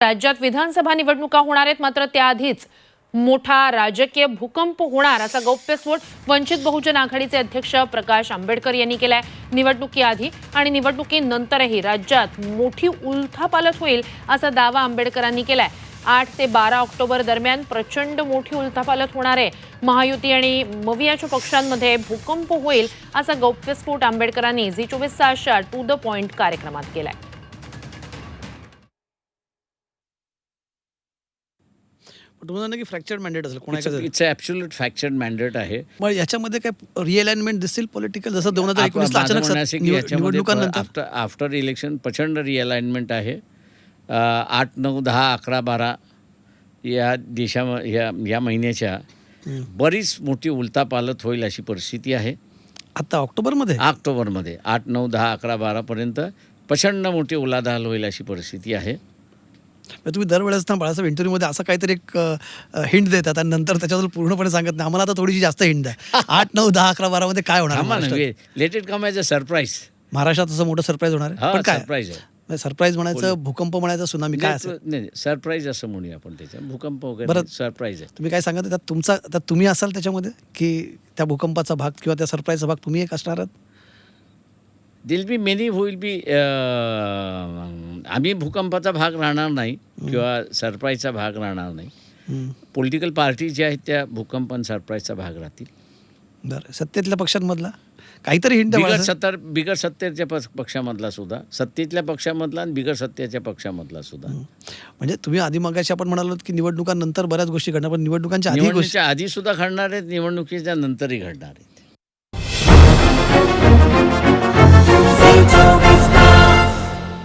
राज्यात विधानसभा निवडणुका होणार आहेत, मात्र त्याआधीच मोठा राजकीय भूकंप होणार असा गौप्यस्फोट वंचित बहुजन आघाडीचे अध्यक्ष प्रकाश आंबेडकर यांनी केलाय। निवडणुकीआधी आणि निवडणुकीनंतरही राज्यात मोठी उलथापालथ होईल असा दावा आंबेडकरांनी केलाय। 8 ते 12 ऑक्टोबर दरम्यान प्रचंड मोठी उलथापालथ होणार आहे। महायुती आणि मवियाच्या पक्षांमध्ये भूकंप होईल असा गौप्यस्फोट आंबेडकरांनी झी 24 तासच्या टू द पॉइंट कार्यक्रमात केलाय। तुम्हाला की फ्रॅक्चर्ड मॅन्डेट असेल कोणाचं? इट्स ॲब्सोल्यूट फ्रॅक्चर्ड मॅन्डेट आहे। मग याच्यामध्ये काय रिअलाइनमेंट दिसेल पॉलिटिकल, जसं 2019 ला अचानक निवडणुकांनंतर आफ्टर इलेक्शन प्रचंड रिअलाइनमेंट आहे। 8, 9, 10, 11, 12 या या महिन्याच्या बरीच मोठी उलथापालथ होईल अशी परिस्थिती आहे। आता ऑक्टोबरमध्ये 8, 9, 10, 11, 12 पर्यंत प्रचंड मोठी उलाढाल होईल अशी परिस्थिती आहे। तुम्ही दरवेळेस ना बाळासाहेब इंटरव्ह्यूमध्ये असं काहीतरी एक हिंट देतात आणि नंतर त्याच्याबद्दल पूर्णपणे सांगत नाही। आम्हाला आता थोडीशी जास्त हिंट द्या। 8, 9, 10, 11, 12 मध्ये काय होणार? Let it come as a surprise. महाराष्ट्रात असं मोठं सरप्राईज होणार आहे? पण काय सरप्राईज आहे? सरप्राईज म्हणायचं, भूकंप म्हणायचं, सुनामी काय असेल? नाही, सरप्राईज असं म्हणूया आपण त्याच्या। भूकंप वगैरे सरप्राईज आहे। तुम्ही काय सांगत त्यात तुम्ही असाल त्याच्यामध्ये, की त्या भूकंपाचा भाग किंवा त्या सरप्राईजचा भाग तुम्ही एक असणार आहात? दिल बी मेनी होईल बी। आम्ही भूकंपाचा भाग राहणार नाही किंवा सरप्राईजचा भाग राहणार नाही। पॉलिटिकल पार्टी ज्या आहेत त्या भूकंप आणि सरप्राईजचा भाग राहतील। बरं, सत्तेतल्या पक्षांमधला काहीतरी हिंट द्या। बिगर सत्तेच्या पक्षामधला सुद्धा, सत्तेतल्या पक्षामधला आणि बिगर सत्तेच्या पक्षामधला सुद्धा। म्हणजे तुम्ही आधी मगाशी आपण म्हणालो की निवडणुकांनंतर बऱ्याच गोष्टी घडणार, पण निवडणुकांच्या आधी सुद्धा घडणार आहेत, निवडणुकीच्या नंतरही घडणार आहेत।